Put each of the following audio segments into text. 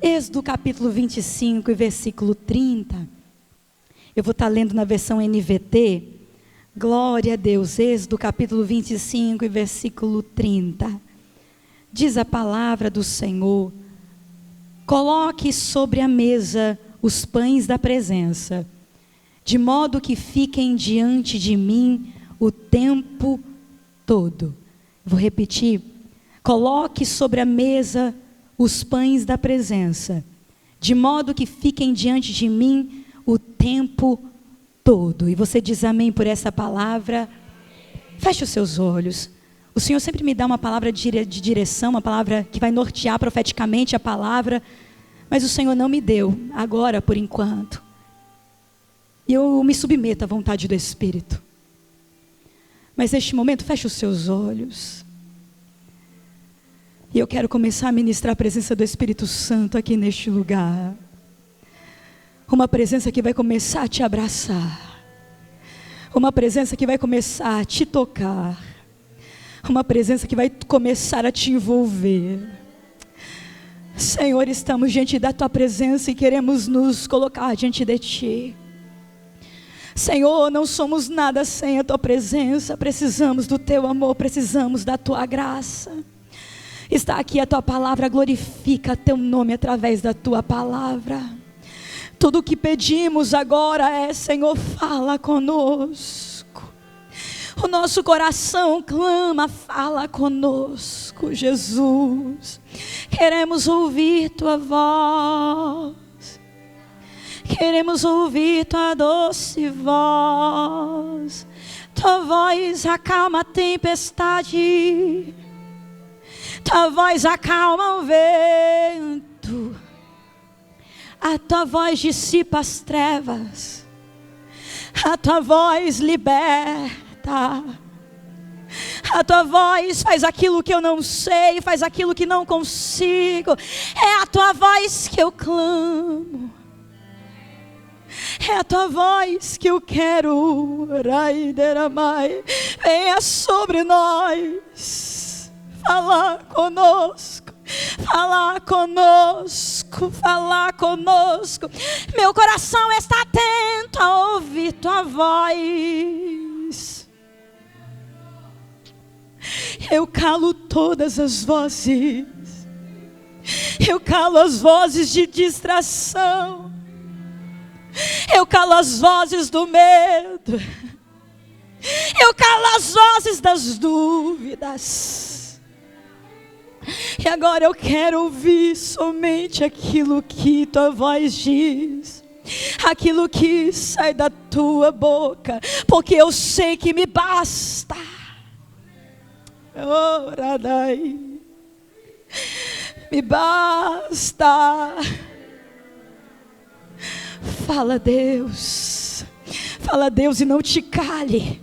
Êxodo capítulo 25 e versículo 30. Eu vou estar lendo na versão NVT. Glória a Deus. Êxodo capítulo 25 e versículo 30. Diz a palavra do Senhor: coloque sobre a mesa os pães da presença, de modo que fiquem diante de mim o tempo todo. Vou repetir. Coloque sobre a mesa os pães da presença, de modo que fiquem diante de mim o tempo todo. E você diz amém por essa palavra? Feche os seus olhos. O Senhor sempre me dá uma palavra de direção, uma palavra que vai nortear profeticamente a palavra, mas o Senhor não me deu agora por enquanto. E eu me submeto à vontade do Espírito. Mas neste momento, feche os seus olhos. E eu quero começar a ministrar a presença do Espírito Santo aqui neste lugar. Uma presença que vai começar a te abraçar. Uma presença que vai começar a te tocar. Uma presença que vai começar a te envolver. Senhor, estamos diante da Tua presença e queremos nos colocar diante de Ti. Senhor, não somos nada sem a Tua presença. Precisamos do Teu amor, precisamos da Tua graça. Está aqui a Tua palavra, glorifica Teu nome através da Tua palavra. Tudo o que pedimos agora é: Senhor, fala conosco. O nosso coração clama, fala conosco, Jesus. Queremos ouvir Tua voz. Queremos ouvir Tua doce voz. Tua voz acalma a tempestade. Tua voz acalma o vento. A Tua voz dissipa as trevas. A Tua voz liberta. A Tua voz faz aquilo que eu não sei, faz aquilo que não consigo. É a Tua voz que eu clamo. É a Tua voz que eu quero. Venha sobre nós. Falar conosco, falar conosco, falar conosco. Meu coração está atento a ouvir Tua voz. Eu calo todas as vozes. Eu calo as vozes de distração. Eu calo as vozes do medo. Eu calo as vozes das dúvidas. E agora eu quero ouvir somente aquilo que Tua voz diz, aquilo que sai da Tua boca, porque eu sei que me basta. Oh, Radai, me basta. Fala, Deus. Fala, Deus, e não te cale.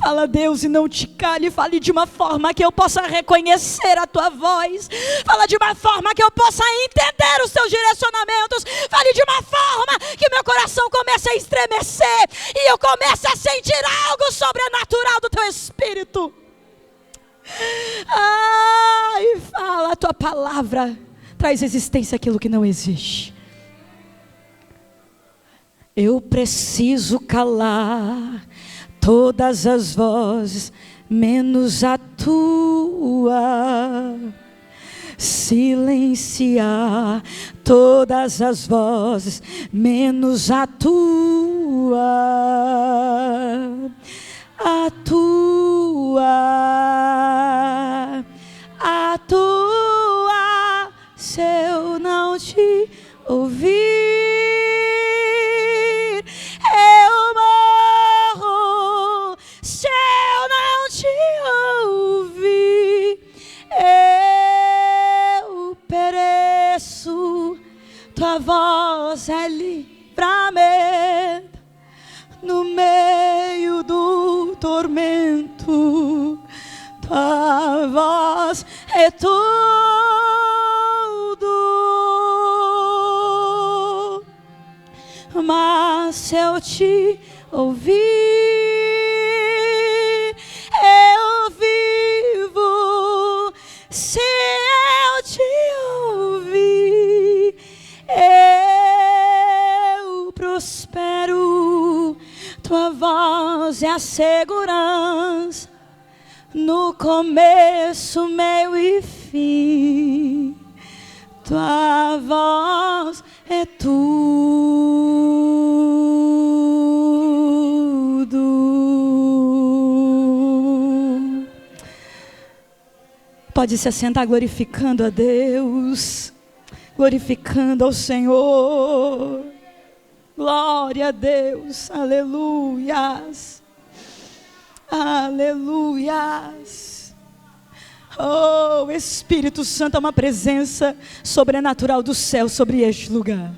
Fala, Deus, e não te cale. Fale de uma forma que eu possa reconhecer a Tua voz. Fala de uma forma que eu possa entender os Teus direcionamentos. Fale de uma forma que meu coração comece a estremecer e eu comece a sentir algo sobrenatural do Teu Espírito. Ai, fala, a Tua palavra traz existência àquilo que não existe. Eu preciso calar todas as vozes, menos a Tua. Silenciar todas as vozes, menos a Tua. A Tua. A Tua. Se eu não te ouvir, Tua voz é livramento no meio do tormento. Tua voz é tudo. Mas se eu te ouvir, eu vivo. Se eu te ouvir, voz é a segurança, no começo, meio e fim. Tua voz é tudo. Pode se assentar glorificando a Deus, glorificando ao Senhor. Glória a Deus, aleluias, aleluias. Oh, Espírito Santo, há uma presença sobrenatural do céu sobre este lugar.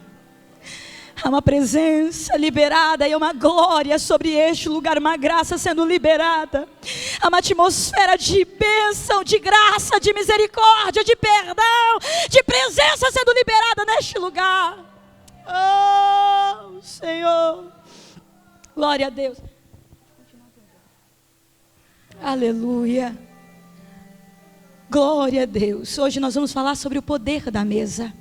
Há uma presença liberada e uma glória sobre este lugar, uma graça sendo liberada. Há uma atmosfera de bênção, de graça, de misericórdia, de perdão, de presença sendo liberada neste lugar. Oh, Senhor, glória a Deus. Aleluia. Glória a Deus. Hoje nós vamos falar sobre o poder da mesa.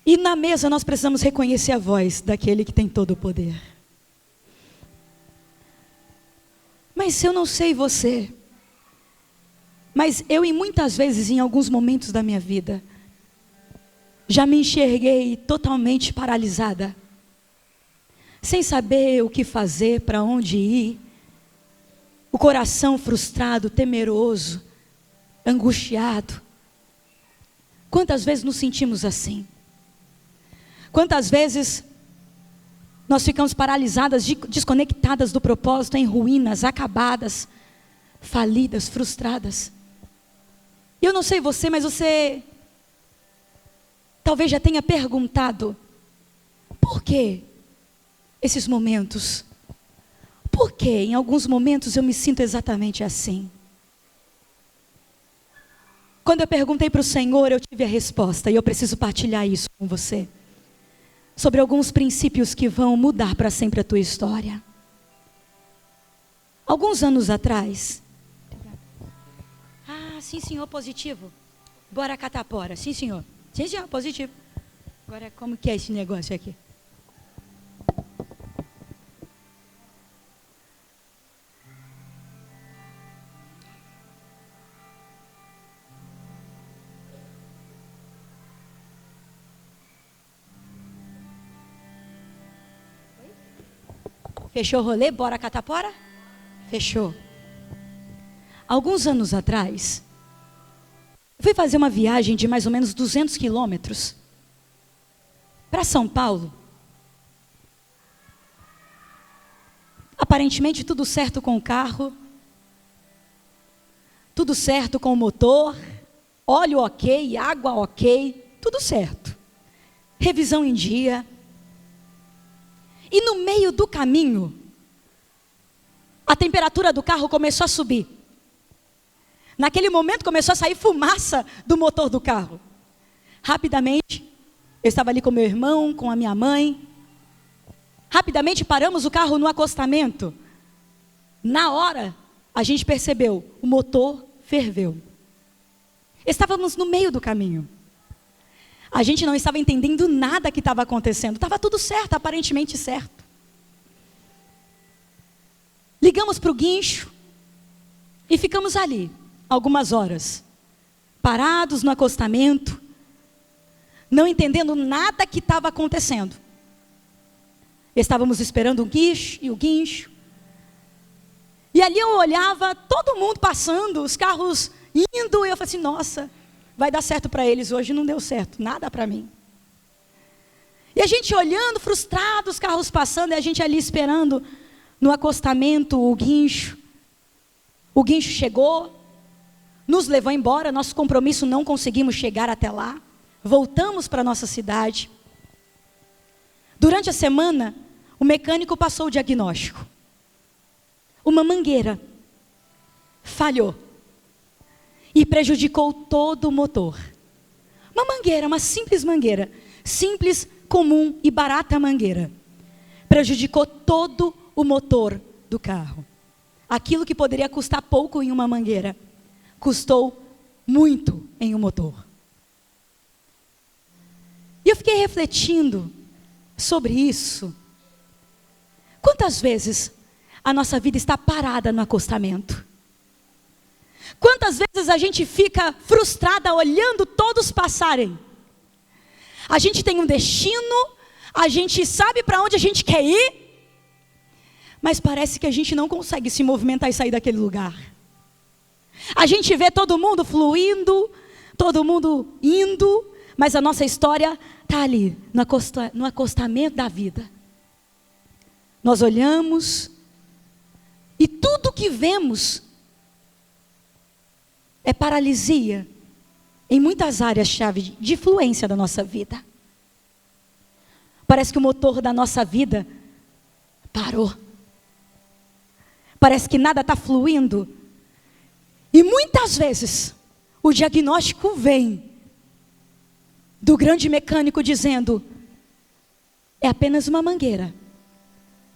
E na mesa nós precisamos reconhecer a voz daquele que tem todo o poder. Mas eu não sei você, mas eu muitas vezes, em alguns momentos da minha vida, já me enxerguei totalmente paralisada, sem saber o que fazer, para onde ir, o coração frustrado, temeroso, angustiado. Quantas vezes nos sentimos assim? Quantas vezes nós ficamos paralisadas, desconectadas do propósito, em ruínas, acabadas, falidas, frustradas. E eu não sei você, mas você talvez já tenha perguntado: por que esses momentos? Por que em alguns momentos eu me sinto exatamente assim? Quando eu perguntei para o Senhor, eu tive a resposta, e eu preciso partilhar isso com você, sobre alguns princípios que vão mudar para sempre a tua história. Alguns anos atrás, sim senhor, positivo, bora catapora, sim senhor, positivo. Agora como que é esse negócio aqui? Fechou o rolê? Bora catapora? Fechou. Alguns anos atrás, eu fui fazer uma viagem de mais ou menos 200 quilômetros para São Paulo. Aparentemente tudo certo com o carro, tudo certo com o motor, óleo ok, água ok, tudo certo. Revisão em dia. E no meio do caminho, a temperatura do carro começou a subir. Naquele momento começou a sair fumaça do motor do carro. Rapidamente, eu estava ali com meu irmão, com a minha mãe. Rapidamente paramos o carro no acostamento. Na hora, a gente percebeu, o motor ferveu. Estávamos no meio do caminho. A gente não estava entendendo nada que estava acontecendo. Estava tudo certo, aparentemente certo. Ligamos para o guincho e ficamos ali algumas horas, parados no acostamento, não entendendo nada que estava acontecendo. Estávamos esperando o guincho. E ali eu olhava todo mundo passando, os carros indo, e eu falei assim, nossa, vai dar certo para eles hoje, não deu certo, nada para mim. E a gente olhando, frustrado, os carros passando, e a gente ali esperando no acostamento o guincho. O guincho chegou, nos levou embora, nosso compromisso, não conseguimos chegar até lá. Voltamos para a nossa cidade. Durante a semana, o mecânico passou o diagnóstico. Uma mangueira falhou e prejudicou todo o motor. Uma mangueira, uma simples mangueira, simples, comum e barata mangueira, prejudicou todo o motor do carro. Aquilo que poderia custar pouco em uma mangueira, custou muito em um motor. E eu fiquei refletindo sobre isso, Quantas vezes a nossa vida está parada no acostamento? Quantas vezes a gente fica frustrada olhando todos passarem? A gente tem um destino, a gente sabe para onde a gente quer ir, mas parece que a gente não consegue se movimentar e sair daquele lugar. A gente vê todo mundo fluindo, todo mundo indo, mas a nossa história está ali, no acostamento da vida. Nós olhamos e tudo que vemos é paralisia em muitas áreas-chave de influência da nossa vida. Parece que o motor da nossa vida parou. Parece que nada está fluindo. E muitas vezes o diagnóstico vem do grande mecânico dizendo: é apenas uma mangueira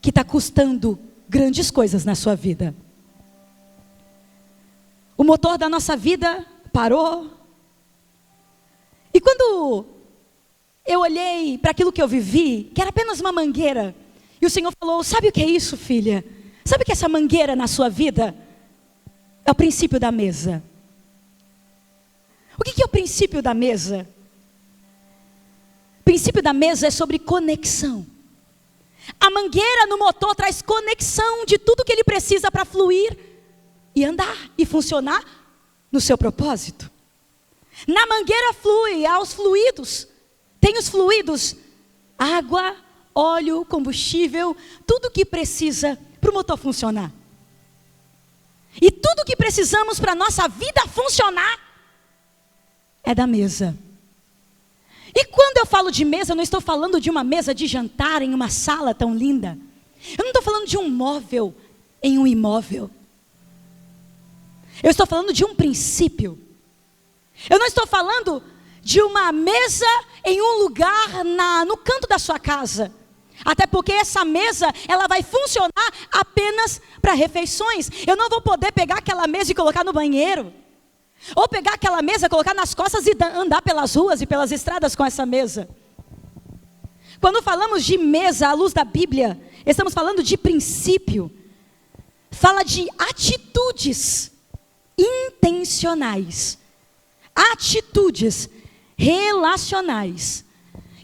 que está custando grandes coisas na sua vida. O motor da nossa vida parou. E quando eu olhei para aquilo que eu vivi, que era apenas uma mangueira, e o Senhor falou: sabe o que é isso, filha? Sabe o que é essa mangueira na sua vida? É o princípio da mesa. O que é o princípio da mesa? O princípio da mesa é sobre conexão. A mangueira no motor traz conexão de tudo que ele precisa para fluir e andar e funcionar no seu propósito. Na mangueira flui, há os fluidos. Tem os fluidos: água, óleo, combustível, tudo que precisa para o motor funcionar. E tudo que precisamos para a nossa vida funcionar é da mesa. E quando eu falo de mesa, eu não estou falando de uma mesa de jantar em uma sala tão linda. Eu não estou falando de um móvel em um imóvel. Eu estou falando de um princípio. Eu não estou falando de uma mesa em um lugar no canto da sua casa. Até porque essa mesa, ela vai funcionar apenas para refeições. Eu não vou poder pegar aquela mesa e colocar no banheiro. Ou pegar aquela mesa, colocar nas costas e andar pelas ruas e pelas estradas com essa mesa. Quando falamos de mesa à luz da Bíblia, estamos falando de princípio. Fala de atitudes intencionais. Atitudes relacionais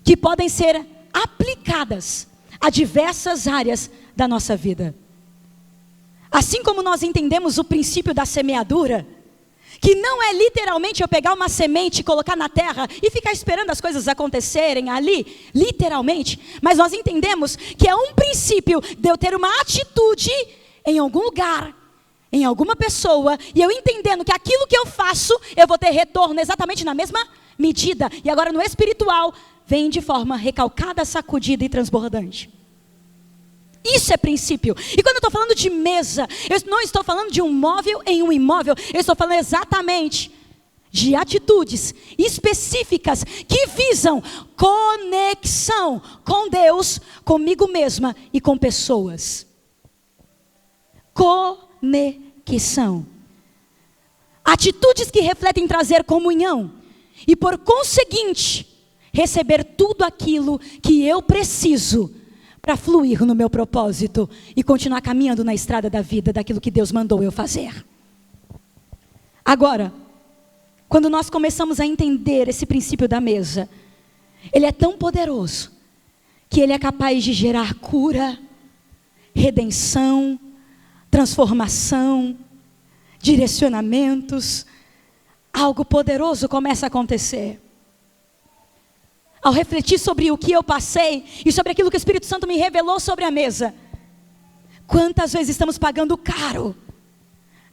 que podem ser aplicadas a diversas áreas da nossa vida. Assim como nós entendemos o princípio da semeadura, que não é literalmente eu pegar uma semente, colocar na terra e ficar esperando as coisas acontecerem ali, literalmente, mas nós entendemos que é um princípio de eu ter uma atitude em algum lugar, em alguma pessoa, e eu entendendo que aquilo que eu faço, eu vou ter retorno exatamente na mesma medida. E agora no espiritual, vem de forma recalcada, sacudida e transbordante. Isso é princípio. E quando eu estou falando de mesa, eu não estou falando de um móvel em um imóvel. Eu estou falando exatamente de atitudes específicas que visam conexão com Deus, comigo mesma e com pessoas. Conexão. Atitudes que refletem trazer comunhão e, por conseguinte, receber tudo aquilo que eu preciso para fluir no meu propósito e continuar caminhando na estrada da vida, daquilo que Deus mandou eu fazer. Agora, quando nós começamos a entender esse princípio da mesa, ele é tão poderoso que ele é capaz de gerar cura, redenção, transformação, direcionamentos. Algo poderoso começa a acontecer. Ao refletir sobre o que eu passei e sobre aquilo que o Espírito Santo me revelou sobre a mesa, quantas vezes estamos pagando caro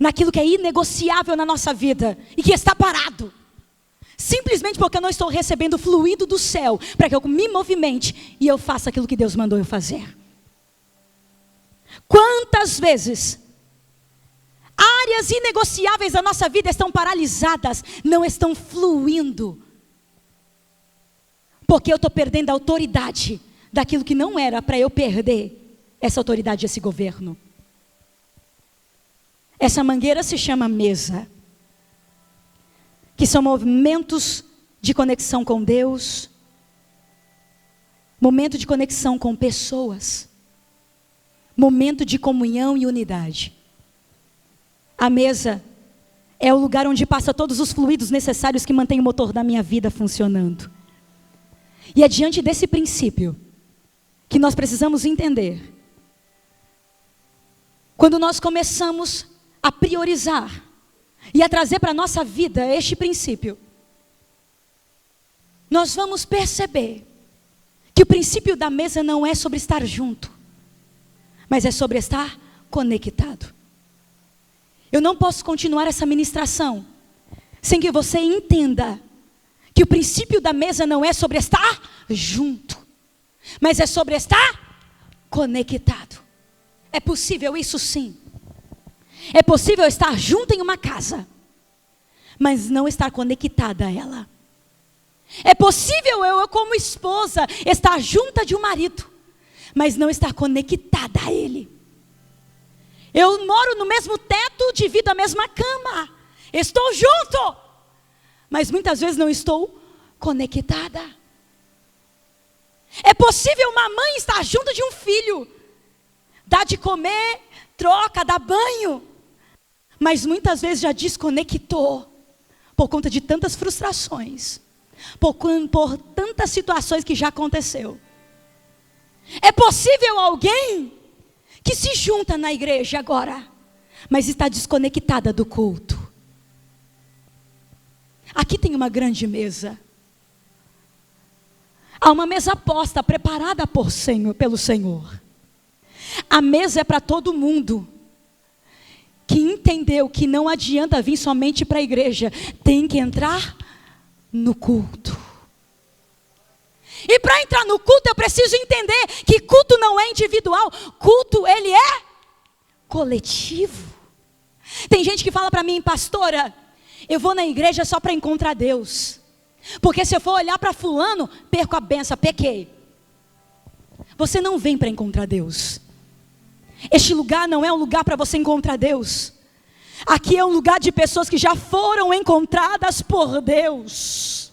naquilo que é inegociável na nossa vida e que está parado, simplesmente porque eu não estou recebendo o fluido do céu para que eu me movimente e eu faça aquilo que Deus mandou eu fazer. Quantas vezes áreas inegociáveis da nossa vida estão paralisadas, não estão fluindo, porque eu estou perdendo a autoridade daquilo que não era para eu perder essa autoridade, esse governo. Essa mangueira se chama mesa, que são momentos de conexão com Deus, momento de conexão com pessoas. momento de comunhão e unidade. A mesa é o lugar onde passa todos os fluidos necessários que mantêm o motor da minha vida funcionando. E é diante desse princípio que nós precisamos entender. Quando nós começamos a priorizar e a trazer para a nossa vida este princípio, nós vamos perceber que o princípio da mesa não é sobre estar junto, mas é sobre estar conectado. Eu não posso continuar essa ministração sem que você entenda que o princípio da mesa não é sobre estar junto, mas é sobre estar conectado. É possível isso sim. É possível estar junto em uma casa, mas não estar conectada a ela. É possível eu como esposa estar junta de um marido, mas não estar conectada a ele. Eu moro no mesmo teto, divido a mesma cama, estou junto, mas muitas vezes não estou conectada. É possível uma mãe estar junto de um filho, dá de comer, troca, dá banho, mas muitas vezes já desconectou, por conta de tantas frustrações, por tantas situações que já aconteceu. É possível alguém que se junta na igreja agora, mas está desconectada do culto. Aqui tem uma grande mesa. Há uma mesa posta, preparada pelo Senhor. A mesa é para todo mundo que entendeu que não adianta vir somente para a igreja, tem que entrar no culto. E para entrar no culto eu preciso entender que culto não é individual, culto ele é coletivo. Tem gente que fala para mim, pastora, eu vou na igreja só para encontrar Deus, porque se eu for olhar para fulano, perco a benção, pequei. Você não vem para encontrar Deus. Este lugar não é um lugar para você encontrar Deus. Aqui é um lugar de pessoas que já foram encontradas por Deus.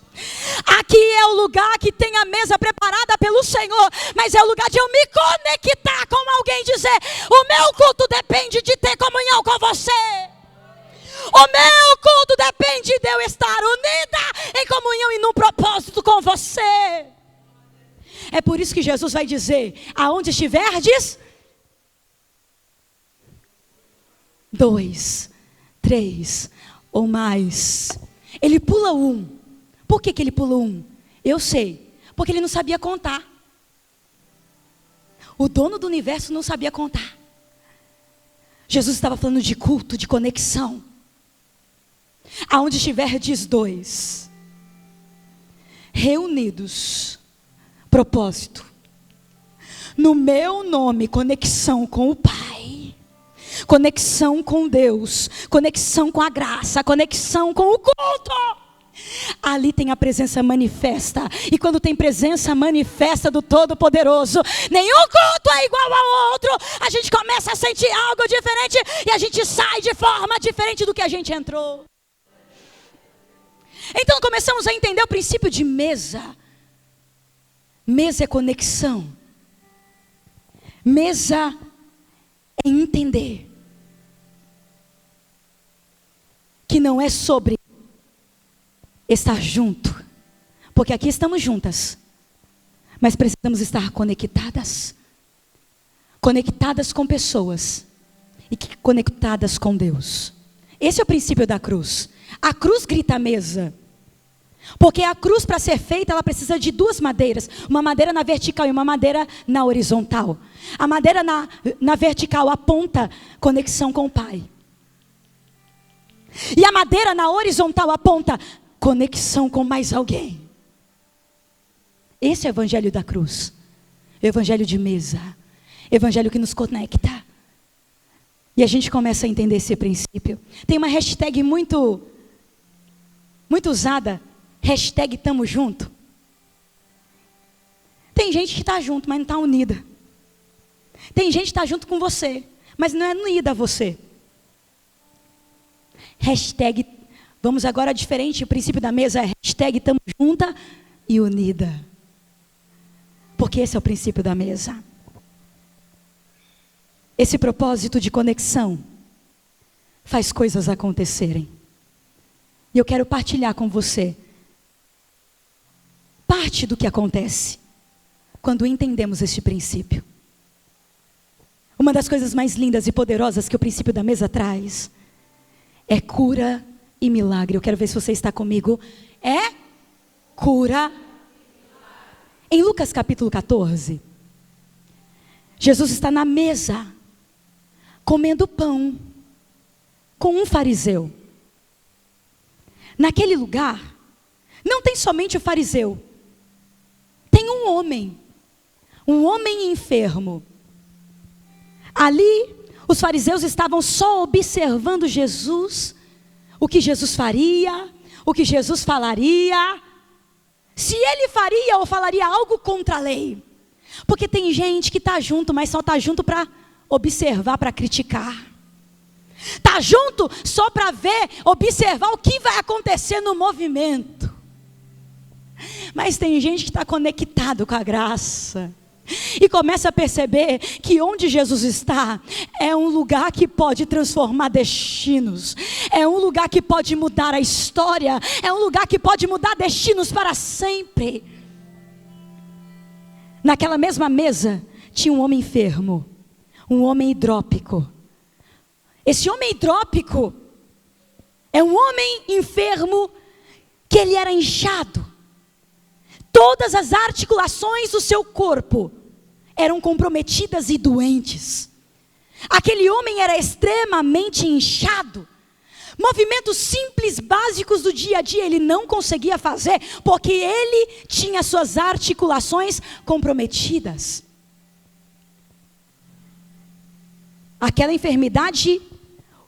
Aqui é o lugar que tem a mesa preparada pelo Senhor, mas é o lugar de eu me conectar com alguém e dizer, o meu culto depende de ter comunhão com você. O meu culto depende de eu estar unida em comunhão e num propósito com você. É por isso que Jesus vai dizer, aonde estiverdes, 2, 3 ou mais. Ele pula 1. Por que ele pulou 1? Eu sei, porque ele não sabia contar. O dono do universo não sabia contar. Jesus estava falando de culto, de conexão. Aonde estiverdes 2 reunidos, propósito, no meu nome, conexão com o Pai, conexão com Deus, conexão com a graça, conexão com o culto. Ali tem a presença manifesta. E quando tem presença manifesta do Todo-Poderoso, nenhum culto é igual ao outro. A gente começa a sentir algo diferente e a gente sai de forma diferente do que a gente entrou. Então começamos a entender o princípio de mesa. Mesa é conexão. Mesa é entender que não é sobre estar junto, porque aqui estamos juntas, mas precisamos estar conectadas, conectadas com pessoas e conectadas com Deus. Esse é o princípio da cruz. A cruz grita a mesa, porque a cruz, para ser feita, ela precisa de 2 madeiras, uma madeira na vertical e uma madeira na horizontal. A madeira na vertical aponta conexão com o Pai, e a madeira na horizontal aponta conexão com mais alguém. Esse é o evangelho da cruz, o evangelho de mesa, evangelho que nos conecta. E a gente começa a entender esse princípio. Tem uma hashtag muito usada, hashtag tamo junto. Tem gente que está junto, mas não está unida. Tem gente que está junto com você, mas não é unida a você. Hashtag, vamos agora diferente, o princípio da mesa é hashtag tamo junta e unida. Porque esse é o princípio da mesa. Esse propósito de conexão faz coisas acontecerem. E eu quero partilhar com você parte do que acontece quando entendemos este princípio. Uma das coisas mais lindas e poderosas que o princípio da mesa traz é cura e milagre. Eu quero ver se você está comigo. É cura. Em Lucas capítulo 14, Jesus está na mesa, comendo pão, com um fariseu. Naquele lugar, não tem somente o fariseu, tem um homem enfermo. Ali, os fariseus estavam só observando Jesus, o que Jesus faria, o que Jesus falaria, se ele faria ou falaria algo contra a lei. Porque tem gente que está junto, mas só está junto para observar, para criticar. Está junto só para ver, observar o que vai acontecer no movimento. Mas tem gente que está conectado com a graça e começa a perceber que onde Jesus está é um lugar que pode transformar destinos, é um lugar que pode mudar a história, é um lugar que pode mudar destinos para sempre. Naquela mesma mesa tinha um homem enfermo, um homem hidrópico. Esse homem hidrópico é um homem enfermo que ele era inchado. Todas as articulações do seu corpo eram comprometidas e doentes. Aquele homem era extremamente inchado. Movimentos simples, básicos do dia a dia, ele não conseguia fazer, porque ele tinha suas articulações comprometidas. Aquela enfermidade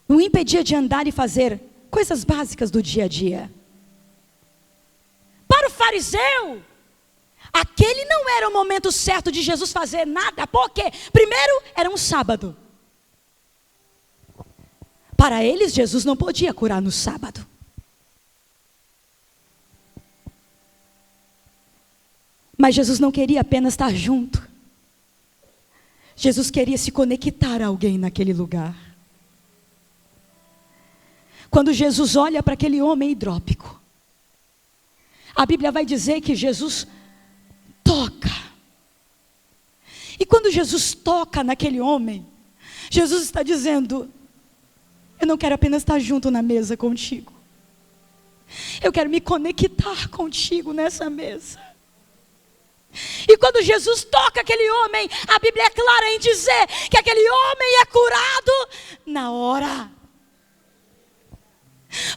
o impedia de andar e fazer coisas básicas do dia a dia. Para o fariseu, aquele não era o momento certo de Jesus fazer nada, porque primeiro era um sábado. Para eles, Jesus não podia curar no sábado. Mas Jesus não queria apenas estar junto. Jesus queria se conectar a alguém naquele lugar. Quando Jesus olha para aquele homem hidrópico, a Bíblia vai dizer que Jesus toca. E quando Jesus toca naquele homem, Jesus está dizendo: eu não quero apenas estar junto na mesa contigo, eu quero me conectar contigo nessa mesa. E quando Jesus toca aquele homem, a Bíblia é clara em dizer que aquele homem é curado na hora.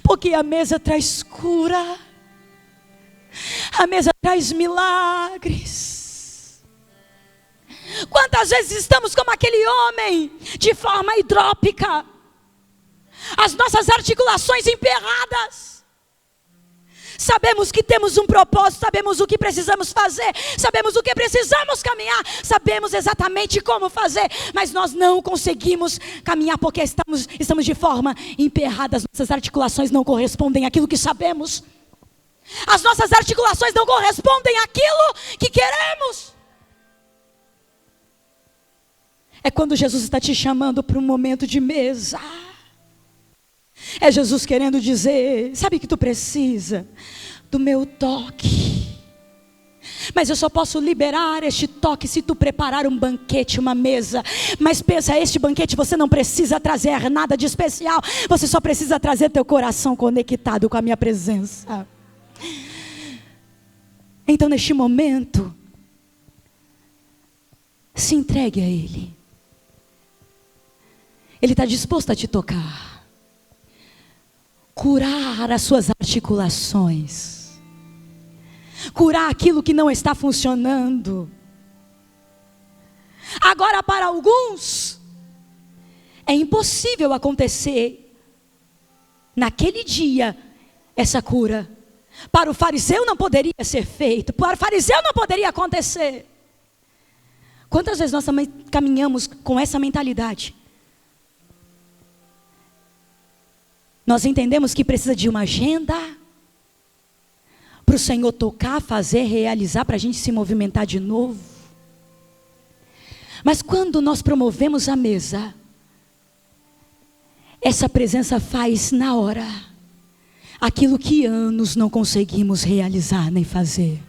Porque a mesa traz cura, a mesa traz milagres. Quantas vezes estamos como aquele homem, de forma hidrópica, as nossas articulações emperradas. Sabemos que temos um propósito, sabemos o que precisamos fazer, sabemos o que precisamos caminhar, sabemos exatamente como fazer, mas nós não conseguimos caminhar porque estamos de forma emperrada. As nossas articulações não correspondem àquilo que sabemos, as nossas articulações não correspondem àquilo que queremos. É quando Jesus está te chamando para um momento de mesa. É Jesus querendo dizer: sabe que tu precisa do meu toque, mas eu só posso liberar este toque se tu preparar um banquete, uma mesa. Mas pensa, este banquete você não precisa trazer nada de especial, você só precisa trazer teu coração conectado com a minha presença. Então neste momento, se entregue a Ele. Ele está disposto a te tocar, curar as suas articulações, curar aquilo que não está funcionando. Agora, para alguns, é impossível acontecer naquele dia essa cura. Para o fariseu não poderia ser feito, para o fariseu não poderia acontecer. Quantas vezes nós também caminhamos com essa mentalidade? Nós entendemos que precisa de uma agenda para o Senhor tocar, fazer, realizar, para a gente se movimentar de novo. Mas quando nós promovemos a mesa, essa presença faz na hora aquilo que anos não conseguimos realizar nem fazer.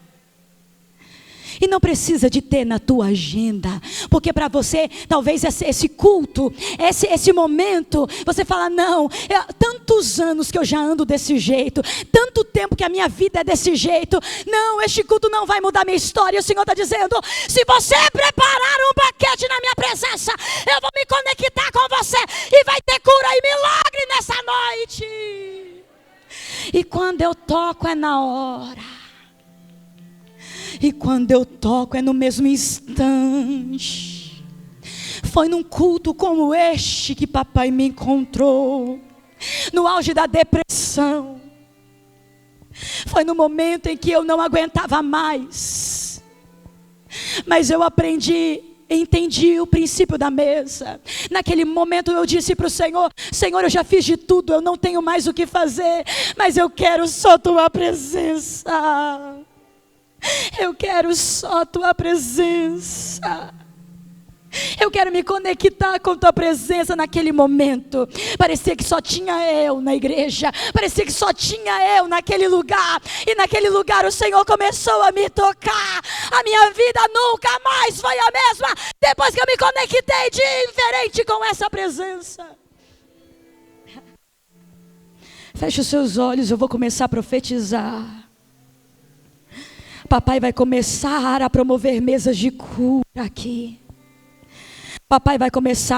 E não precisa de ter na tua agenda, porque para você, talvez esse culto, esse momento, você fala, não, tantos anos que eu já ando desse jeito, tanto tempo que a minha vida é desse jeito, não, este culto não vai mudar minha história. O Senhor está dizendo, se você preparar um banquete na minha presença, eu vou me conectar com você, e vai ter cura e milagre nessa noite. E quando eu toco é na hora. E quando eu toco é no mesmo instante. Foi num culto como este que papai me encontrou, no auge da depressão. Foi no momento em que eu não aguentava mais. Mas eu entendi o princípio da mesa. Naquele momento eu disse para o Senhor, Senhor, eu já fiz de tudo, eu não tenho mais o que fazer, mas eu quero só tua presença. Eu quero só tua presença. Eu quero me conectar com tua presença naquele momento. Parecia que só tinha eu na igreja. Parecia que só tinha eu naquele lugar. E naquele lugar o Senhor começou a me tocar. A minha vida nunca mais foi a mesma depois que eu me conectei diferente com essa presença. Feche os seus olhos, eu vou começar a profetizar. Papai vai começar a promover mesas de cura aqui. Papai vai começar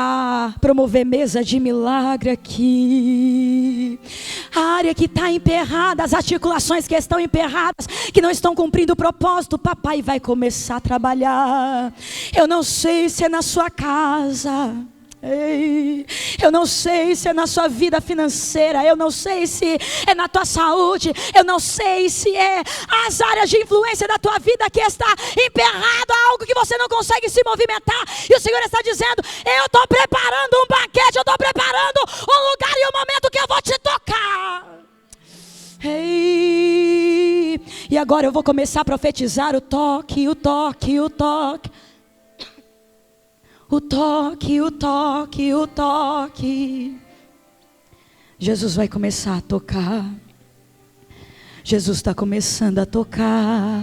a promover mesa de milagre aqui. A área que está emperrada, as articulações que estão emperradas, que não estão cumprindo o propósito, papai vai começar a trabalhar. Eu não sei se é na sua casa. Eu não sei se é na sua vida financeira, eu não sei se é na tua saúde, eu não sei se é as áreas de influência da tua vida que está emperrado a algo que você não consegue se movimentar, e o Senhor está dizendo, eu estou preparando um banquete, eu estou preparando um lugar e um momento que eu vou te tocar. E agora eu vou começar a profetizar o toque, o toque, o toque. O toque, o toque, o toque. Jesus vai começar a tocar. Jesus está começando a tocar.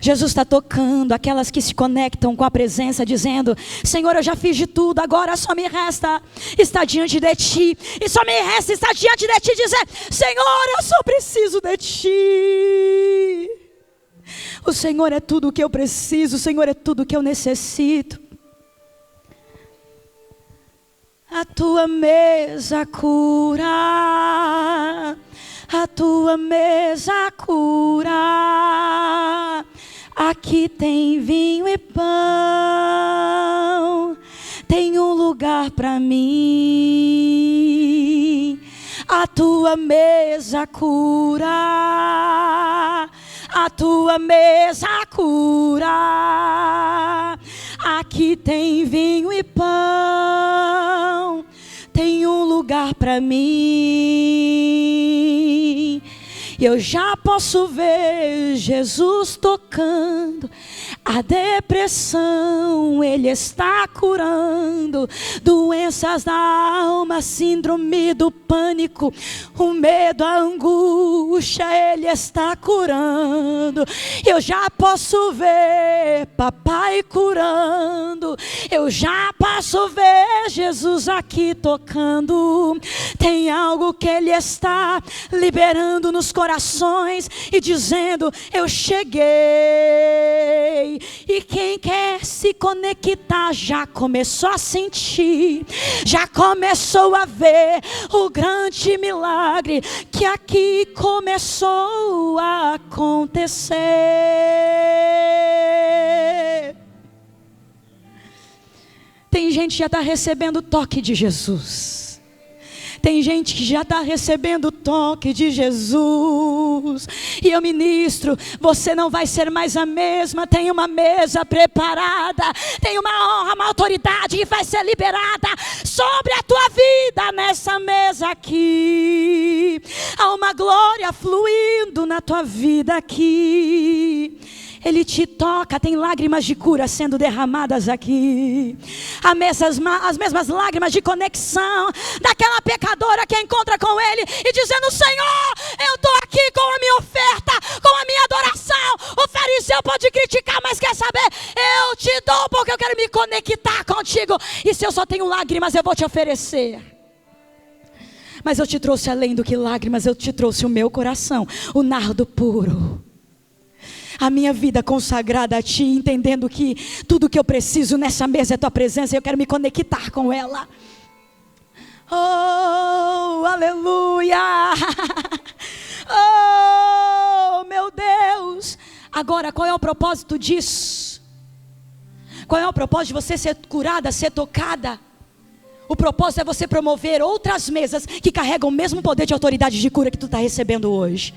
Jesus está tocando aquelas que se conectam com a presença, dizendo, Senhor, eu já fiz de tudo, agora só me resta estar diante de Ti. E só me resta estar diante de Ti e dizer, Senhor, eu só preciso de Ti. O Senhor é tudo o que eu preciso, o Senhor é tudo o que eu necessito. A tua mesa cura, a tua mesa cura. Aqui tem vinho e pão, tem um lugar para mim. A tua mesa cura. A tua mesa cura. Aqui tem vinho e pão, tem um lugar para mim. Eu já posso ver Jesus tocando a depressão, Ele está curando doenças da alma, síndrome do pânico, o medo, a angústia, Ele está curando. Eu já posso ver papai curando, eu já posso ver Jesus aqui tocando. Tem algo que Ele está liberando nos corações e dizendo, eu cheguei. E quem quer se conectar já começou a sentir, já começou a ver o grande milagre que aqui começou a acontecer. Tem gente que já está recebendo o toque de Jesus. Tem gente que já está recebendo o toque de Jesus. E eu ministro, você não vai ser mais a mesma. Tem uma mesa preparada, tem uma honra, uma autoridade que vai ser liberada sobre a tua vida nessa mesa aqui. Há uma glória fluindo na tua vida aqui. Ele te toca, tem lágrimas de cura sendo derramadas aqui. As mesmas lágrimas de conexão daquela pecadora que encontra com Ele e dizendo: Senhor, eu estou aqui com a minha oferta, com a minha adoração. O fariseu pode criticar, mas quer saber? Eu te dou porque eu quero me conectar contigo. E se eu só tenho lágrimas, eu vou te oferecer. Mas eu te trouxe além do que lágrimas, eu te trouxe o meu coração, o nardo puro. A minha vida consagrada a Ti, entendendo que tudo que eu preciso nessa mesa é Tua presença e eu quero me conectar com ela. Oh, aleluia! Oh, meu Deus! Agora, qual é o propósito disso? Qual é o propósito de você ser curada, ser tocada? O propósito é você promover outras mesas que carregam o mesmo poder de autoridade de cura que tu está recebendo hoje.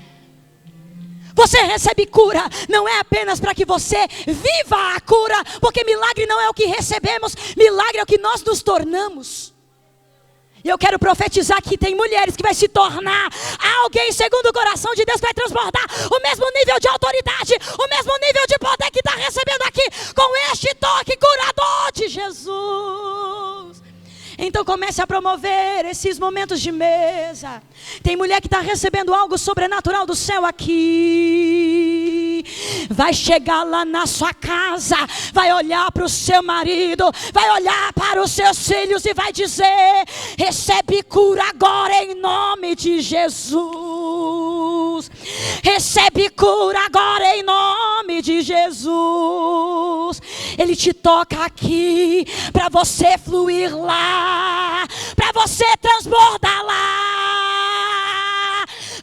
Você recebe cura, não é apenas para que você viva a cura, porque milagre não é o que recebemos, milagre é o que nós nos tornamos. E eu quero profetizar que tem mulheres que vai se tornar alguém segundo o coração de Deus, que vai transbordar o mesmo nível de autoridade, o mesmo nível de poder que está recebendo aqui, com este toque curador de Jesus. Então comece a promover esses momentos de mesa. Tem mulher que está recebendo algo sobrenatural do céu aqui. Vai chegar lá na sua casa, vai olhar para o seu marido, vai olhar para os seus filhos e vai dizer: recebe cura agora em nome de Jesus. Recebe cura agora em nome de Jesus. Ele te toca aqui para você fluir lá, para você transbordar lá.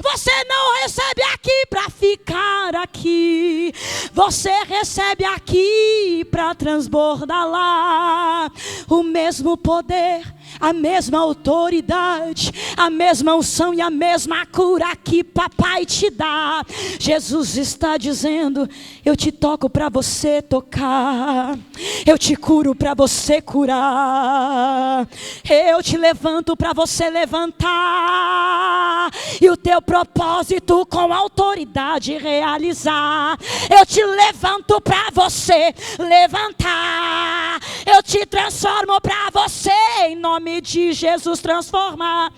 Você não recebe aqui para ficar aqui. Você recebe aqui para transbordar lá. O mesmo poder, a mesma autoridade, a mesma unção e a mesma cura que papai te dá. Jesus está dizendo: eu te toco para você tocar. Eu te curo para você curar. Eu te levanto para você levantar. E o teu propósito com autoridade realizar. Eu te levanto para você levantar. Eu te transformo para você, em nome de Jesus, transformar.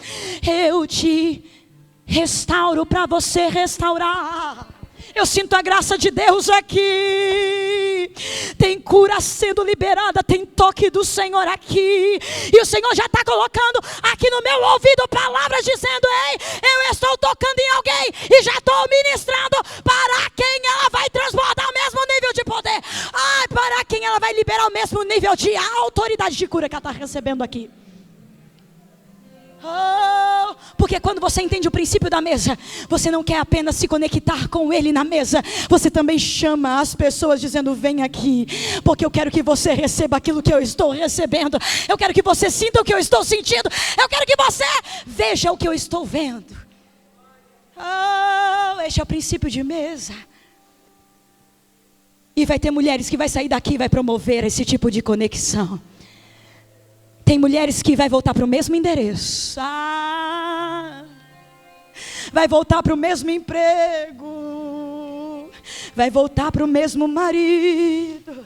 Eu te restauro para você restaurar. Eu sinto a graça de Deus aqui. Tem cura sendo liberada, tem toque do Senhor aqui. E o Senhor já está colocando aqui no meu ouvido palavras dizendo: ei, eu estou tocando em alguém e já estou ministrando para quem ela vai transbordar o mesmo nível de poder. Ai, para quem ela vai liberar o mesmo nível de autoridade de cura que ela está recebendo aqui. Oh, porque quando você entende o princípio da mesa, você não quer apenas se conectar com Ele na mesa, você também chama as pessoas dizendo: vem aqui, porque eu quero que você receba aquilo que eu estou recebendo. Eu quero que você sinta o que eu estou sentindo. Eu quero que você veja o que eu estou vendo. Oh, este é o princípio de mesa. E vai ter mulheres que vai sair daqui e vai promover esse tipo de conexão. Tem mulheres que vai voltar para o mesmo endereço. Vai voltar para o mesmo emprego. Vai voltar para o mesmo marido.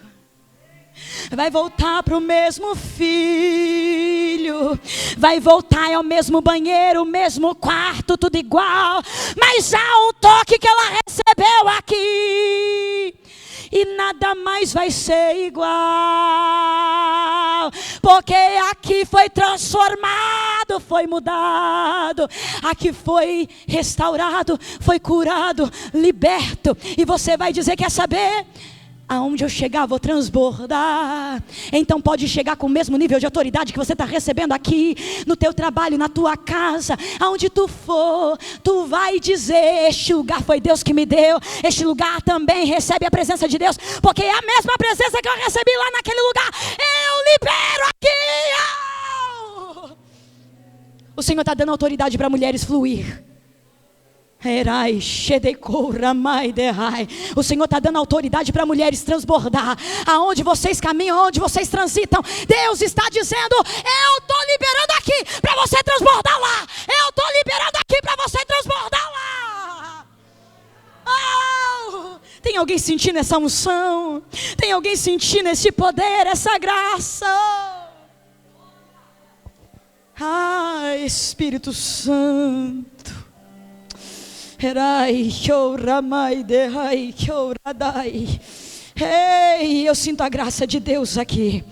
Vai voltar para o mesmo filho. Vai voltar ao mesmo banheiro, o mesmo quarto, tudo igual. Mas há um toque que ela recebeu aqui. E nada mais vai ser igual, porque aqui foi transformado, foi mudado, aqui foi restaurado, foi curado, liberto. E você vai dizer: quer saber? Aonde eu chegar, vou transbordar. Então pode chegar com o mesmo nível de autoridade que você está recebendo aqui, no teu trabalho, na tua casa, aonde tu for, tu vai dizer: este lugar foi Deus que me deu, este lugar também recebe a presença de Deus, porque é a mesma presença que eu recebi lá naquele lugar, eu libero aqui. O Senhor está dando autoridade para mulheres fluir. O Senhor está dando autoridade para mulheres transbordar. Aonde vocês caminham, aonde vocês transitam, Deus está dizendo: eu estou liberando aqui para você transbordar lá. Eu estou liberando aqui para você transbordar lá. Oh, Tem alguém sentindo essa unção? Tem alguém sentindo esse poder, essa graça? Ai, Espírito Santo. Ei, eu sinto a graça de Deus aqui.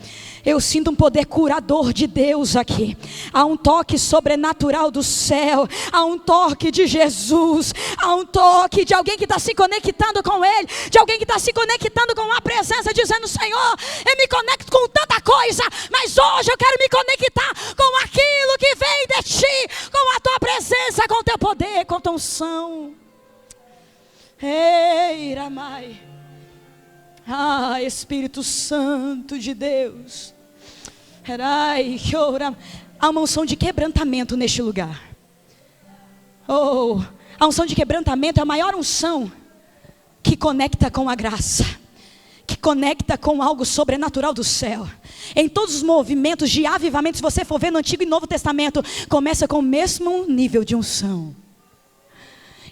Eu sinto um poder curador de Deus aqui. Há um toque sobrenatural do céu. Há um toque de Jesus. Há um toque de alguém que está se conectando com Ele. De alguém que está se conectando com a presença, dizendo: Senhor, eu me conecto com tanta coisa, mas hoje eu quero me conectar com aquilo que vem de Ti, com a Tua presença, com o Teu poder, com a Tua unção. Ei, Ramai. Ah, Espírito Santo de Deus. Há uma unção de quebrantamento neste lugar. Oh, a unção de quebrantamento é a maior unção que conecta com a graça, que conecta com algo sobrenatural do céu. Em todos os movimentos de avivamento, se você for ver no Antigo e Novo Testamento, começa com o mesmo nível de unção.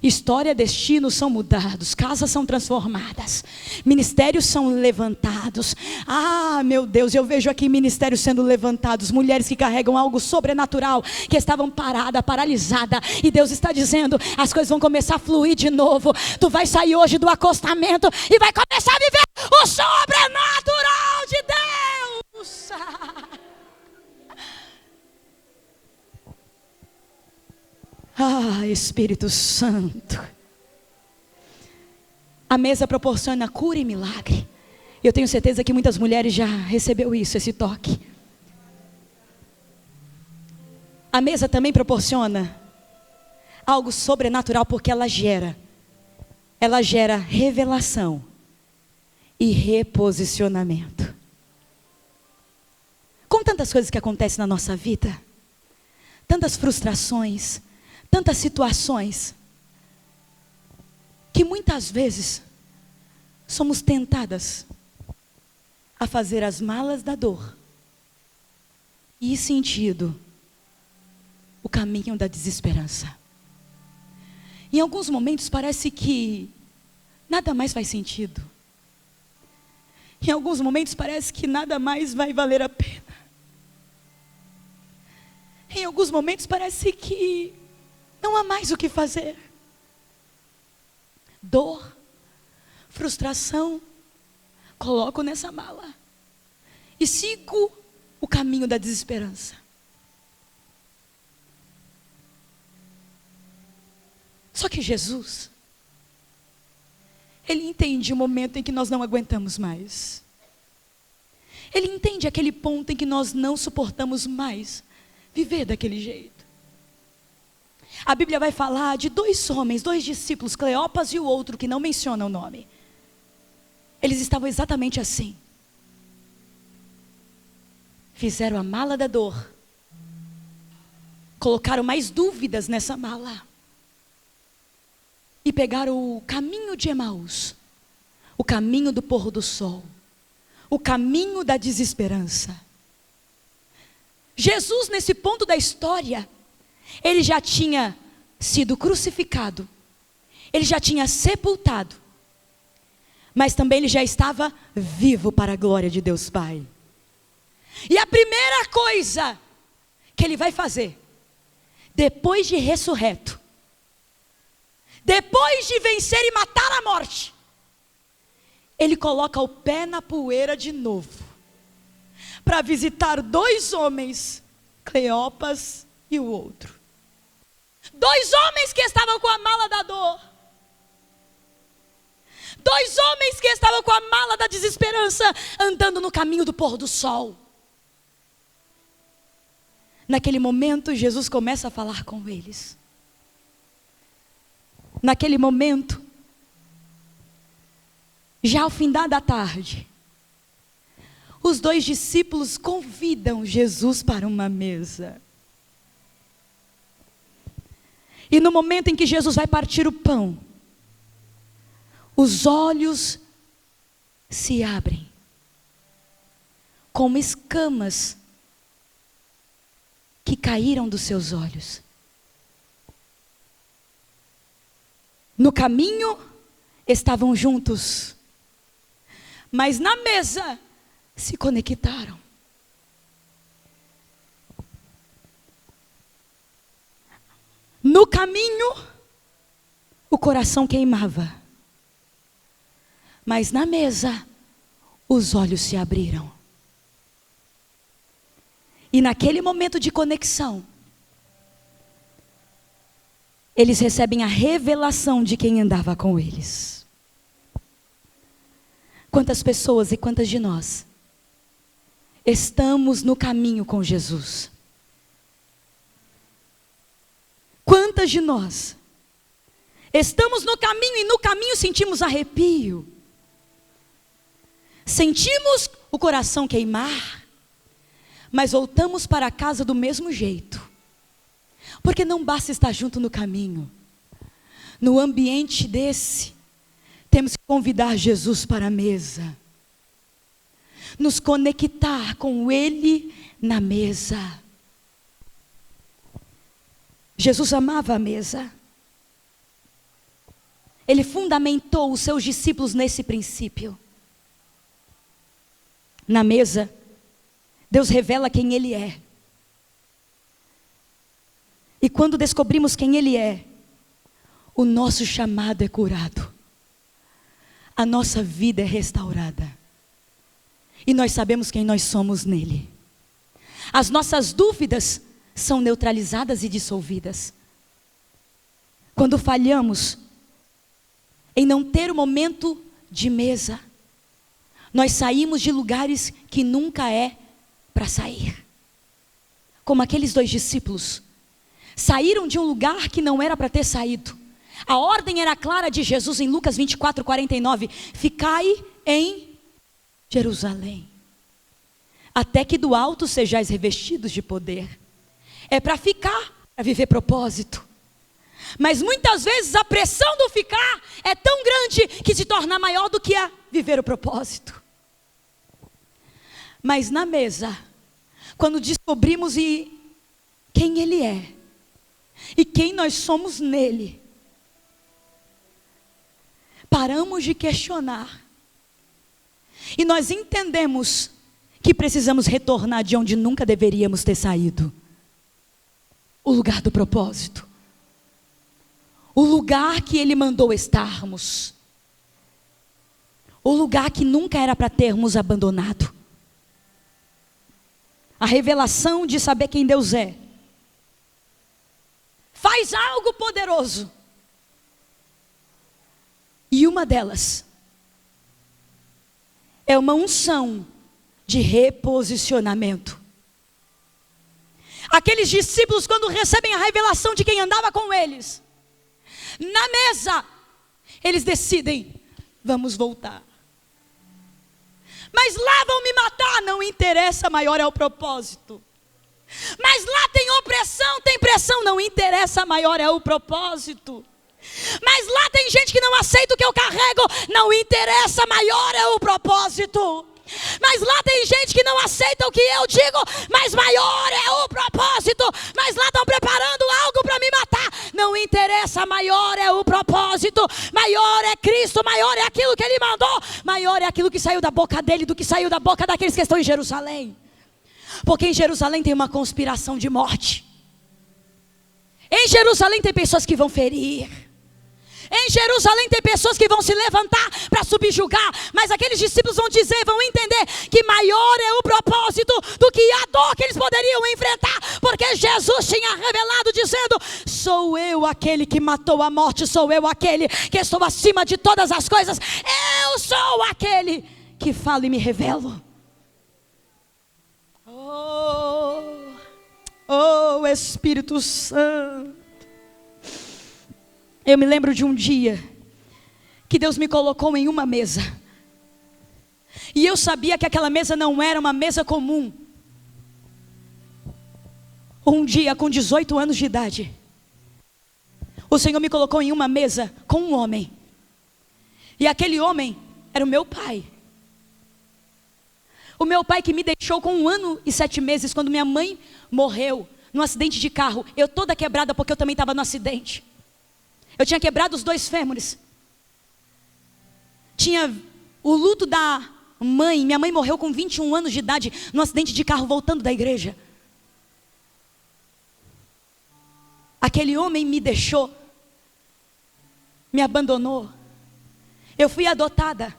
História, destinos são mudados, casas são transformadas, ministérios são levantados. Ah, meu Deus, eu vejo aqui ministérios sendo levantados, mulheres que carregam algo sobrenatural, que estavam paralisadas, e Deus está dizendo: as coisas vão começar a fluir de novo. Tu vai sair hoje do acostamento e vai começar a viver o sobrenatural de Deus. Ah, Espírito Santo. A mesa proporciona cura e milagre. Eu tenho certeza que muitas mulheres já recebeu isso, esse toque. A mesa também proporciona algo sobrenatural, porque ela gera revelação e reposicionamento. Com tantas coisas que acontecem na nossa vida, tantas frustrações, tantas situações, que muitas vezes somos tentadas a fazer as malas da dor e ir sentido o caminho da desesperança. Em alguns momentos parece que nada mais faz sentido. Em alguns momentos parece que nada mais vai valer a pena. Em alguns momentos parece que não há mais o que fazer. Dor, frustração, coloco nessa mala e sigo o caminho da desesperança. Só que Jesus, Ele entende o momento em que nós não aguentamos mais. Ele entende aquele ponto em que nós não suportamos mais viver daquele jeito. A Bíblia vai falar de dois homens, dois discípulos, Cleopas e o outro, que não menciona o nome. Eles estavam exatamente assim. Fizeram a mala da dor. Colocaram mais dúvidas nessa mala. E pegaram o caminho de Emaús. O caminho do pôr do sol. O caminho da desesperança. Jesus, nesse ponto da história, Ele já tinha sido crucificado, Ele já tinha sepultado, mas também Ele já estava vivo para a glória de Deus Pai. E a primeira coisa que Ele vai fazer, depois de ressurreto, depois de vencer e matar a morte, Ele coloca o pé na poeira de novo, para visitar dois homens, Cleopas e o outro. Dois homens que estavam com a mala da dor. Dois homens que estavam com a mala da desesperança, andando no caminho do pôr do sol. Naquele momento, Jesus começa a falar com eles. Naquele momento, já ao findar da tarde, os dois discípulos convidam Jesus para uma mesa. E no momento em que Jesus vai partir o pão, os olhos se abrem, como escamas que caíram dos seus olhos. No caminho estavam juntos, mas na mesa se conectaram. No caminho, o coração queimava, mas na mesa, os olhos se abriram. E naquele momento de conexão, eles recebem a revelação de quem andava com eles. Quantas pessoas e quantas de nós estamos no caminho com Jesus? Quantas de nós estamos no caminho e no caminho sentimos arrepio? Sentimos o coração queimar, mas voltamos para casa do mesmo jeito. Porque não basta estar junto no caminho. No ambiente desse, temos que convidar Jesus para a mesa. Nos conectar com Ele na mesa. Jesus amava a mesa. Ele fundamentou os seus discípulos nesse princípio. Na mesa, Deus revela quem Ele é. E quando descobrimos quem Ele é, o nosso chamado é curado. A nossa vida é restaurada. E nós sabemos quem nós somos nele. As nossas dúvidas são neutralizadas e dissolvidas. Quando falhamos em não ter o momento de mesa, nós saímos de lugares que nunca é para sair. Como aqueles 2 discípulos saíram de um lugar que não era para ter saído. A ordem era clara de Jesus em Lucas 24:49. Ficai em Jerusalém, até que do alto sejais revestidos de poder. É para ficar, para viver propósito. Mas muitas vezes a pressão do ficar é tão grande que se torna maior do que a viver o propósito. Mas na mesa, quando descobrimos quem Ele é e quem nós somos nele, paramos de questionar e nós entendemos que precisamos retornar de onde nunca deveríamos ter saído. O lugar do propósito, o lugar que Ele mandou estarmos, o lugar que nunca era para termos abandonado. A revelação de saber quem Deus é faz algo poderoso. E uma delas é uma unção de reposicionamento. Aqueles discípulos, quando recebem a revelação de quem andava com eles, na mesa, eles decidem: vamos voltar. Mas lá vão me matar, não interessa, maior é o propósito. Mas lá tem opressão, tem pressão, não interessa, maior é o propósito. Mas lá tem gente que não aceita o que eu carrego, não interessa, maior é o propósito. Mas lá tem gente que não aceita o que eu digo, mas maior é o propósito. Mas lá estão preparando algo para me matar, não interessa, maior é o propósito. Maior é Cristo, maior é aquilo que Ele mandou, maior é aquilo que saiu da boca dEle do que saiu da boca daqueles que estão em Jerusalém. Porque em Jerusalém tem uma conspiração de morte. Em Jerusalém tem pessoas que vão ferir. Em Jerusalém tem pessoas que vão se levantar para subjugar. Mas aqueles discípulos vão dizer, vão entender que maior é o propósito do que a dor que eles poderiam enfrentar. Porque Jesus tinha revelado dizendo: sou eu aquele que matou a morte, sou eu aquele que estou acima de todas as coisas. Eu sou aquele que falo e me revelo. Oh Espírito Santo. Eu me lembro de um dia que Deus me colocou em uma mesa. E eu sabia que aquela mesa não era uma mesa comum. Um dia, com 18 anos de idade, o Senhor me colocou em uma mesa com um homem. E aquele homem era o meu pai. O meu pai que me deixou com 1 ano e 7 meses, quando minha mãe morreu num acidente de carro. Eu toda quebrada porque eu também estava no acidente. Eu tinha quebrado os 2 fêmures. tinha o luto da mãe. Minha mãe morreu com 21 anos de idade, num acidente de carro voltando da igreja. Aquele homem me deixou, me abandonou. Eu fui adotada.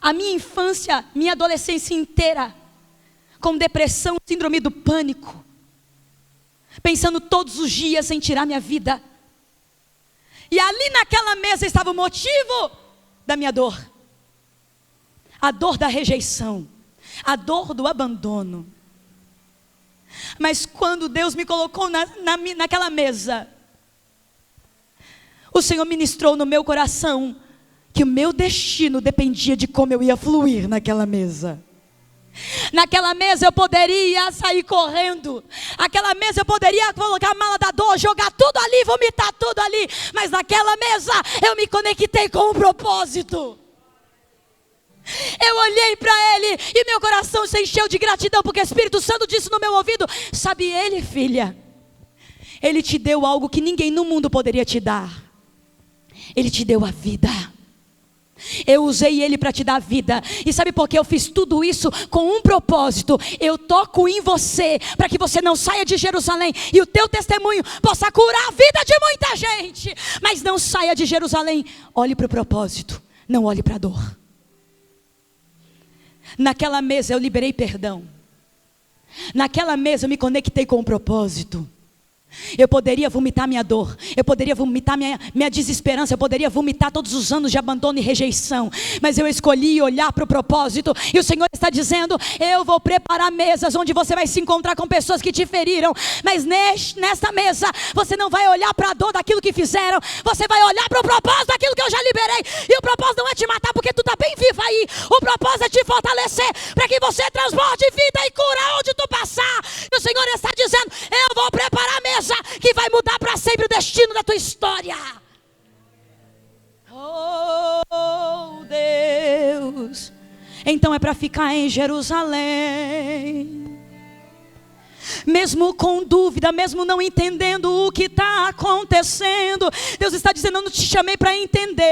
A minha infância, minha adolescência inteira, com depressão, síndrome do pânico, pensando todos os dias em tirar minha vida. E ali naquela mesa estava o motivo da minha dor. A dor da rejeição, a dor do abandono. Mas quando Deus me colocou naquela mesa, o Senhor ministrou no meu coração que o meu destino dependia de como eu ia fluir naquela mesa. Naquela mesa eu poderia sair correndo. Naquela mesa eu poderia colocar a mala da dor, jogar tudo ali, vomitar tudo ali. Mas naquela mesa eu me conectei com um propósito. Eu olhei para Ele e meu coração se encheu de gratidão, porque o Espírito Santo disse no meu ouvido: sabe Ele, filha, Ele te deu algo que ninguém no mundo poderia te dar. Ele te deu a vida. Eu usei Ele para te dar vida. E sabe por que eu fiz tudo isso? Com um propósito. Eu toco em você, para que você não saia de Jerusalém e o teu testemunho possa curar a vida de muita gente. Mas não saia de Jerusalém. Olhe para o propósito, não olhe para a dor. Naquela mesa eu liberei perdão. Naquela mesa eu me conectei com o propósito. Eu poderia vomitar minha dor, eu poderia vomitar minha desesperança, eu poderia vomitar todos os anos de abandono e rejeição, mas eu escolhi olhar para o propósito. E o Senhor está dizendo: eu vou preparar mesas onde você vai se encontrar com pessoas que te feriram, mas nesta mesa você não vai olhar para a dor daquilo que fizeram, você vai olhar para o propósito daquilo que eu já liberei. E o propósito não é te matar porque tu está bem viva aí, o propósito é te fortalecer, para que você transborde vida e cura onde tu passar. E o Senhor está dizendo: eu vou preparar mesas que vai mudar para sempre o destino da tua história. Oh Deus, então é para ficar em Jerusalém, mesmo com dúvida, mesmo não entendendo o que está acontecendo. Deus está dizendo: eu não te chamei para entender,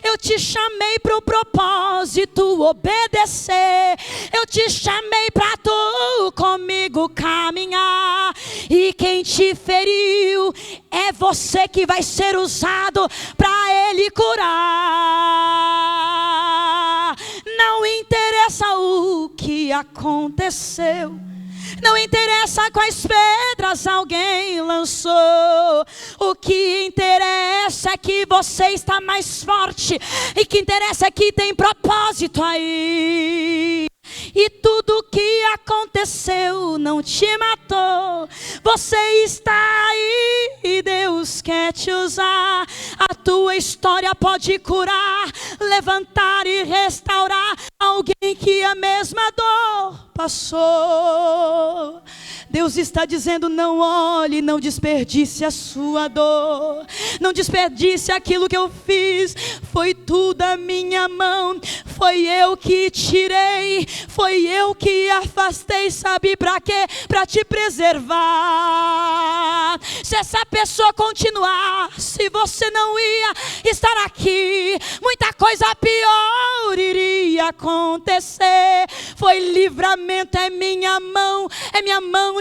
eu te chamei para o propósito obedecer, eu te chamei para tu comigo caminhar. E quem te feriu é você que vai ser usado para Ele curar. Não interessa o que aconteceu, não interessa quais pedras alguém lançou. O que interessa é que você está mais forte, e que interessa é que tem propósito aí. E tudo que aconteceu não te matou, você está aí e Deus quer te usar. A tua história pode curar, levantar e restaurar alguém que a mesma dor passou. Deus está dizendo: não olhe, não desperdice a sua dor, não desperdice aquilo que eu fiz. Foi tudo a minha mão, foi eu que tirei, foi eu que afastei. Sabe para quê? Para te preservar. Se essa pessoa continuar, se você não ia estar aqui, muita coisa pior iria acontecer. Foi livramento, é minha mão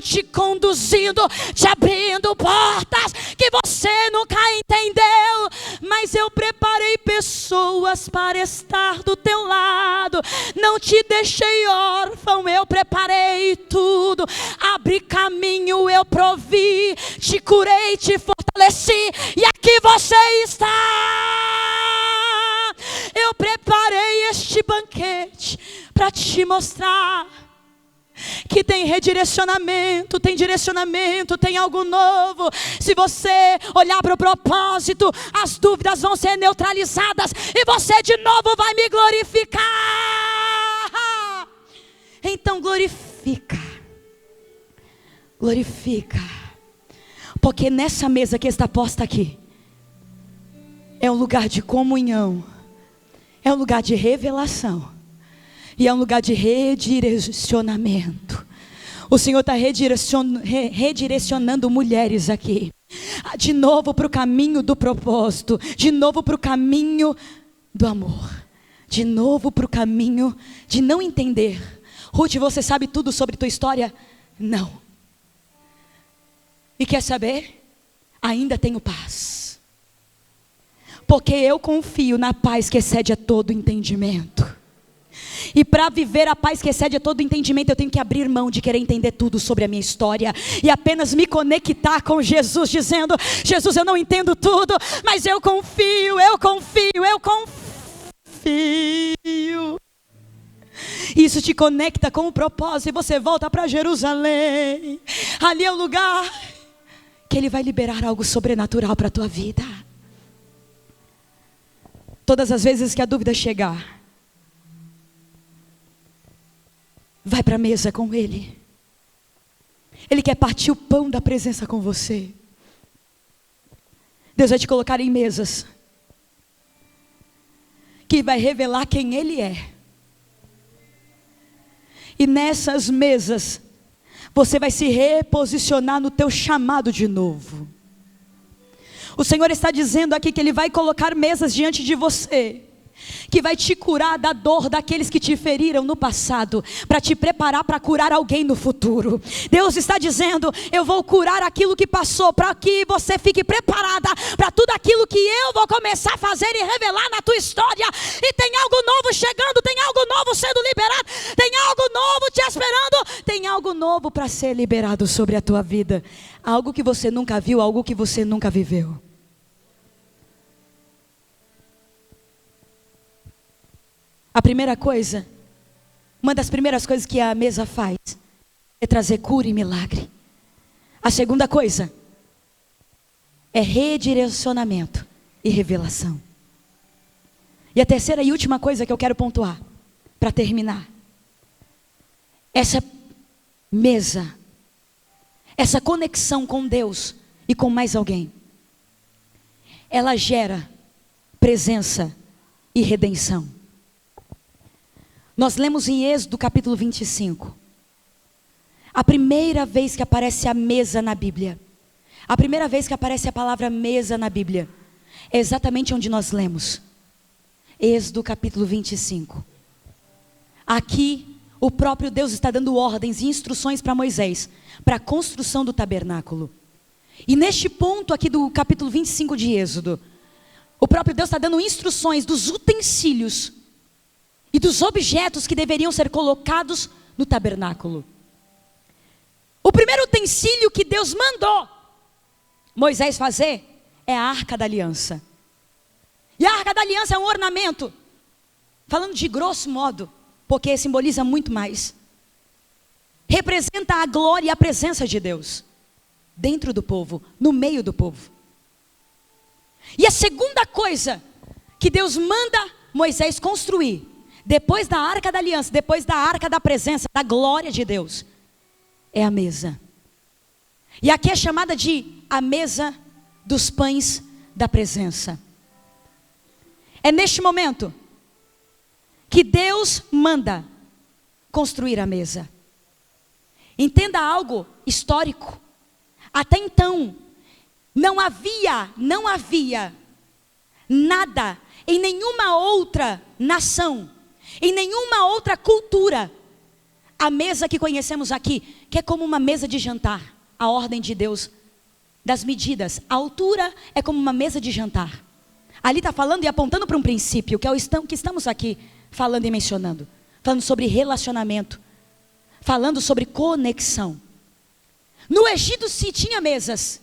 te conduzindo, te abrindo portas que você nunca entendeu. Mas eu preparei pessoas para estar do teu lado, não te deixei órfão, eu preparei tudo, abri caminho, eu provi, te curei, te fortaleci, e aqui você está. Eu preparei este banquete para te mostrar que tem redirecionamento, tem direcionamento, tem algo novo. Se você olhar para o propósito, as dúvidas vão ser neutralizadas e você de novo vai me glorificar. Então glorifica, porque nessa mesa que está posta aqui é um lugar de comunhão, é um lugar de revelação, e é um lugar de redirecionamento. O Senhor está redirecionando mulheres aqui. de novo para o caminho do propósito, de novo para o caminho do amor, de novo para o caminho de não entender. Ruth, você sabe tudo sobre tua história? Não. E quer saber? Ainda tenho paz, porque eu confio na paz que excede a todo entendimento. E para viver a paz que excede a todo entendimento, eu tenho que abrir mão de querer entender tudo sobre a minha história e apenas me conectar com Jesus, dizendo: Jesus, eu não entendo tudo, mas eu confio. Isso te conecta com o propósito e você volta para Jerusalém. Ali é o lugar que Ele vai liberar algo sobrenatural para a tua vida. Todas as vezes que a dúvida chegar, vai para a mesa com Ele. Ele quer partir o pão da presença com você. Deus vai te colocar em mesas que vai revelar quem Ele é. E nessas mesas você vai se reposicionar no teu chamado de novo. O Senhor está dizendo aqui que Ele vai colocar mesas diante de você, que vai te curar da dor daqueles que te feriram no passado, para te preparar para curar alguém no futuro. Deus está dizendo: eu vou curar aquilo que passou, para que você fique preparada para tudo aquilo que eu vou começar a fazer e revelar na tua história. E tem algo novo chegando, tem algo novo sendo liberado, tem algo novo te esperando, tem algo novo para ser liberado sobre a tua vida. Algo que você nunca viu, algo que você nunca viveu. A primeira coisa, uma das primeiras coisas que a mesa faz é trazer cura e milagre. A segunda coisa é redirecionamento e revelação. E a terceira e última coisa que eu quero pontuar, para terminar: essa mesa, essa conexão com Deus e com mais alguém, ela gera presença e redenção. Nós lemos em Êxodo capítulo 25. A primeira vez que aparece a mesa na Bíblia, a primeira vez que aparece a palavra mesa na Bíblia, é exatamente onde nós lemos. Êxodo capítulo 25. Aqui, o próprio Deus está dando ordens e instruções para Moisés, para a construção do tabernáculo. E neste ponto aqui do capítulo 25 de Êxodo, o próprio Deus está dando instruções dos utensílios e dos objetos que deveriam ser colocados no tabernáculo. O primeiro utensílio que Deus mandou Moisés fazer é a Arca da Aliança. E a Arca da Aliança é um ornamento, falando de grosso modo, porque simboliza muito mais. Representa a glória e a presença de Deus dentro do povo, no meio do povo. E a segunda coisa que Deus manda Moisés construir, depois da Arca da Aliança, depois da Arca da Presença, da glória de Deus, é a mesa. E aqui é chamada de a mesa dos pães da presença. É neste momento que Deus manda construir a mesa. Entenda algo histórico. Até então, não havia nada em nenhuma outra nação, em nenhuma outra cultura, a mesa que conhecemos aqui, que é como uma mesa de jantar, a ordem de Deus, das medidas, a altura é como uma mesa de jantar. Ali está falando e apontando para um princípio, que é o que estamos aqui falando e mencionando, falando sobre relacionamento, falando sobre conexão. No Egito se tinha mesas,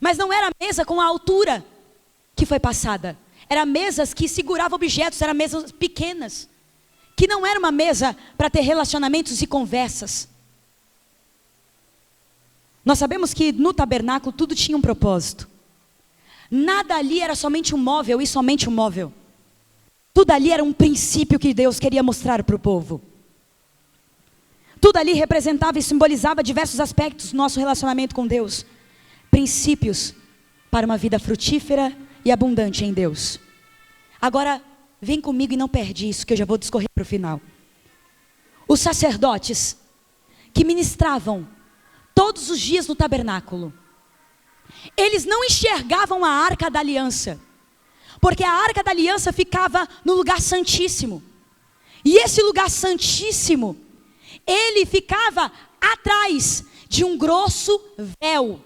mas não era mesa com a altura que foi passada. Eram mesas que seguravam objetos, eram mesas pequenas, que não era uma mesa para ter relacionamentos e conversas. Nós sabemos que no tabernáculo tudo tinha um propósito. Nada ali era somente um móvel e somente um móvel. Tudo ali era um princípio que Deus queria mostrar para o povo. Tudo ali representava e simbolizava diversos aspectos do nosso relacionamento com Deus. Princípios para uma vida frutífera e abundante em Deus. Agora, vem comigo e não perde isso, que eu já vou discorrer para o final. Os sacerdotes que ministravam todos os dias no tabernáculo, eles não enxergavam a Arca da Aliança, porque a Arca da Aliança ficava no lugar santíssimo. E esse lugar santíssimo, ele ficava atrás de um grosso véu.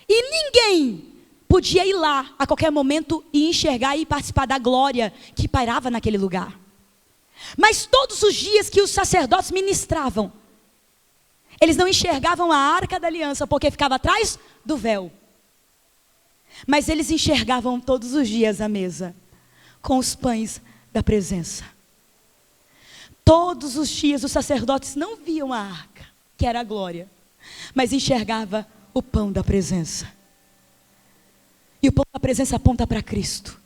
E ninguém podia ir lá a qualquer momento e enxergar e participar da glória que pairava naquele lugar. Mas todos os dias que os sacerdotes ministravam, eles não enxergavam a Arca da Aliança, porque ficava atrás do véu. Mas eles enxergavam todos os dias a mesa, com os pães da presença. Todos os dias os sacerdotes não viam a arca, que era a glória, mas enxergava o pão da presença. E o pão da presença aponta para Cristo.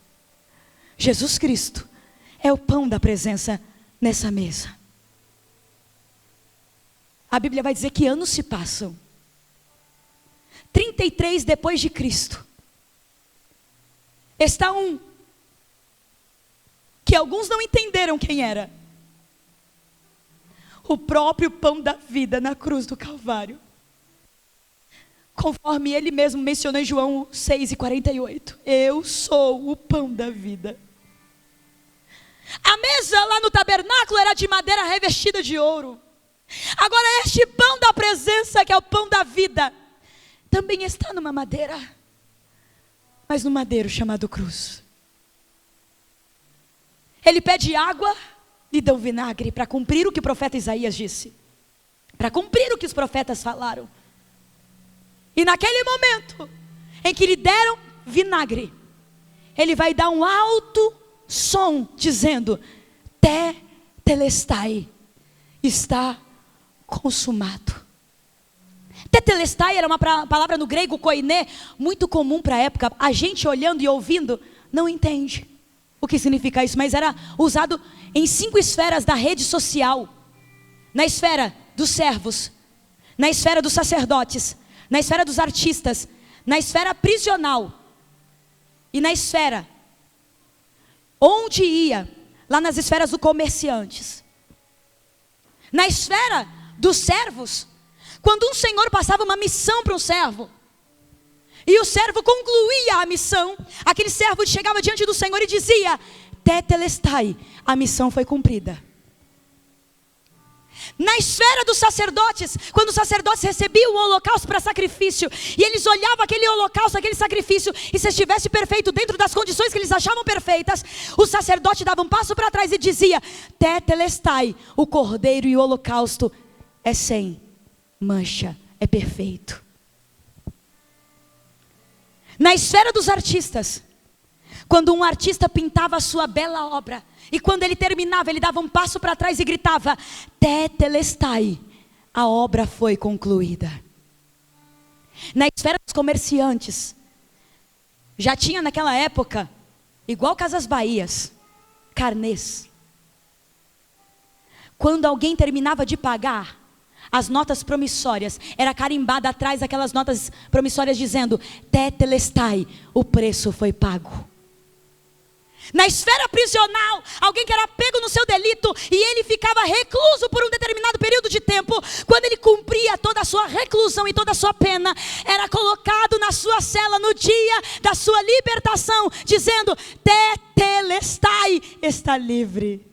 Jesus Cristo é o pão da presença nessa mesa. A Bíblia vai dizer que anos se passam. 33 depois de Cristo. Está um que alguns não entenderam quem era. O próprio pão da vida na cruz do Calvário. Conforme ele mesmo mencionou em João 6:48. Eu sou o pão da vida. A mesa lá no tabernáculo era de madeira revestida de ouro. Agora este pão da presença, que é o pão da vida, também está numa madeira, mas no madeiro chamado cruz. Ele pede água, lhe dão vinagre, para cumprir o que o profeta Isaías disse, para cumprir o que os profetas falaram. E naquele momento em que lhe deram vinagre, ele vai dar um alto som dizendo: Tetelestai, está consumado. Tetelestai era uma palavra no grego koiné, muito comum para a época. A gente olhando e ouvindo não entende o que significa isso, mas era usado em 5 esferas da rede social: na esfera dos servos, na esfera dos sacerdotes, na esfera dos artistas, na esfera prisional e na esfera onde ia, lá nas esferas dos comerciantes. Na esfera dos servos, quando um senhor passava uma missão para um servo, e o servo concluía a missão, aquele servo chegava diante do Senhor e dizia: Tetelestai, a missão foi cumprida. Na esfera dos sacerdotes, quando os sacerdotes recebiam o holocausto para sacrifício, e eles olhavam aquele holocausto, aquele sacrifício, e se estivesse perfeito dentro das condições que eles achavam perfeitas, o sacerdote dava um passo para trás e dizia: Tetelestai, o cordeiro e o holocausto é sem mancha, é perfeito. Na esfera dos artistas, quando um artista pintava a sua bela obra, e quando ele terminava, ele dava um passo para trás e gritava: Tetelestai, a obra foi concluída. Na esfera dos comerciantes, já tinha naquela época, igual Casas Bahias, carnês. Quando alguém terminava de pagar, as notas promissórias, era carimbada atrás daquelas notas promissórias dizendo: Tetelestai, o preço foi pago. Na esfera prisional, alguém que era pego no seu delito e ele ficava recluso por um determinado período de tempo, quando ele cumpria toda a sua reclusão e toda a sua pena, era colocado na sua cela no dia da sua libertação, dizendo: Tetelestai, está livre.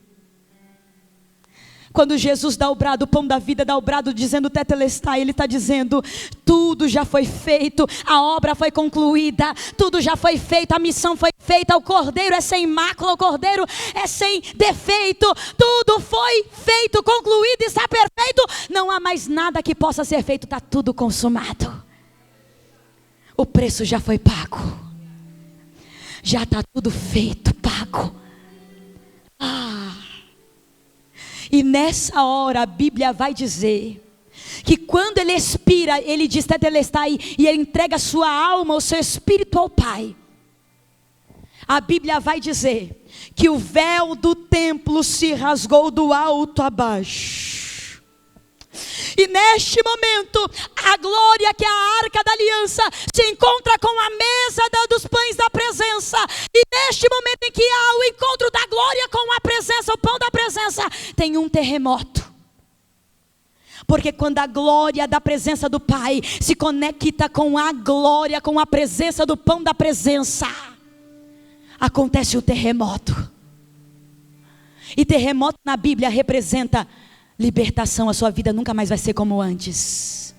Quando Jesus dá o brado, o pão da vida dá o brado dizendo Tetelestai, ele está dizendo: tudo já foi feito, a obra foi concluída, tudo já foi feito, a missão foi feita, o cordeiro é sem mácula, o cordeiro é sem defeito, tudo foi feito, concluído, está perfeito, não há mais nada que possa ser feito, está tudo consumado. O preço já foi pago, já está tudo feito, pago. E nessa hora a Bíblia vai dizer que quando ele expira, ele diz Tetelestai, e ele entrega a sua alma, o seu espírito ao Pai. A Bíblia vai dizer que o véu do templo se rasgou do alto a baixo. E neste momento, a glória que é a arca da aliança se encontra com a mesa dos pães da presença. E neste momento em que há o encontro da glória com a presença, o pão da presença, tem um terremoto. Porque quando a glória da presença do Pai se conecta com a glória, com a presença do pão da presença, acontece o terremoto. E terremoto na Bíblia representa libertação. A sua vida nunca mais vai ser como antes.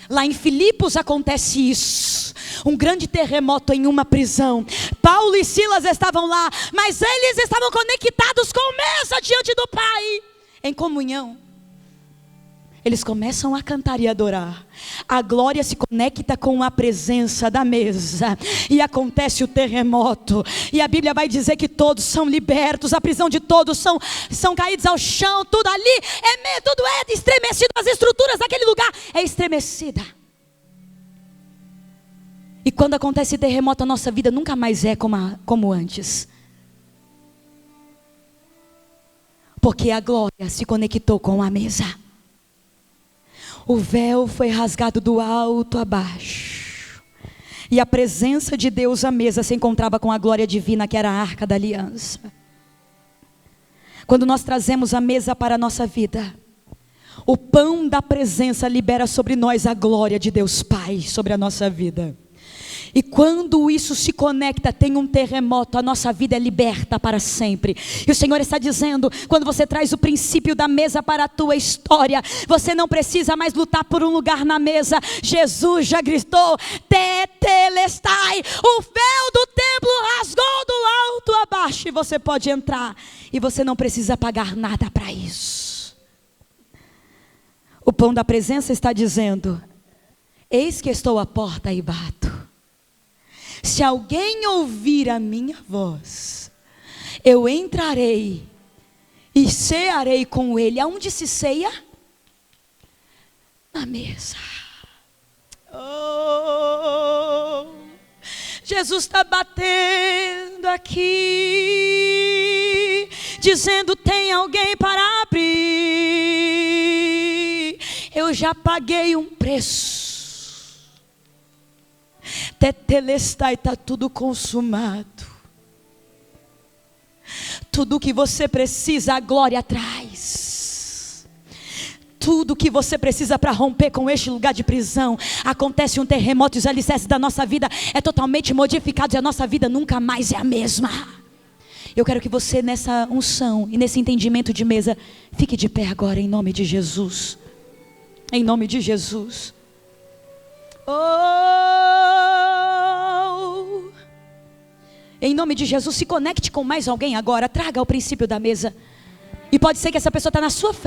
Lá em Filipos acontece isso. Um grande terremoto em uma prisão. Paulo e Silas estavam lá, mas eles estavam conectados com mesa diante do Pai, em comunhão. Eles começam a cantar e adorar. A glória se conecta com a presença da mesa. E acontece o terremoto. E a Bíblia vai dizer que todos são libertos. A prisão de todos são caídos ao chão. Tudo ali tudo é estremecido. As estruturas daquele lugar é estremecida. E quando acontece terremoto, a nossa vida nunca mais é como antes. Porque a glória se conectou com a mesa. O véu foi rasgado do alto a baixo. E a presença de Deus à mesa se encontrava com a glória divina, que era a arca da aliança. Quando nós trazemos a mesa para a nossa vida, o pão da presença libera sobre nós a glória de Deus Pai sobre a nossa vida. E quando isso se conecta, tem um terremoto, a nossa vida é liberta para sempre. E o Senhor está dizendo, quando você traz o princípio da mesa para a tua história, você não precisa mais lutar por um lugar na mesa. Jesus já gritou, tetelestai, o véu do templo rasgou do alto a baixo, e você pode entrar, e você não precisa pagar nada para isso. O pão da presença está dizendo, eis que estou à porta e bato. Se alguém ouvir a minha voz, eu entrarei e cearei com ele. Aonde se ceia? Na mesa. Oh, Jesus está batendo aqui, dizendo, tem alguém para abrir. Eu já paguei um preço. Tetelestai, está tudo consumado. Tudo que você precisa, a glória traz. Tudo que você precisa para romper com este lugar de prisão. Acontece um terremoto e os alicerces da nossa vida é totalmente modificado, e a nossa vida nunca mais é a mesma. Eu quero que você, nessa unção e nesse entendimento de mesa, fique de pé agora, em nome de Jesus. Em nome de Jesus. Oh, em nome de Jesus, se conecte com mais alguém agora. Traga o princípio da mesa. E pode ser que essa pessoa está na sua frente.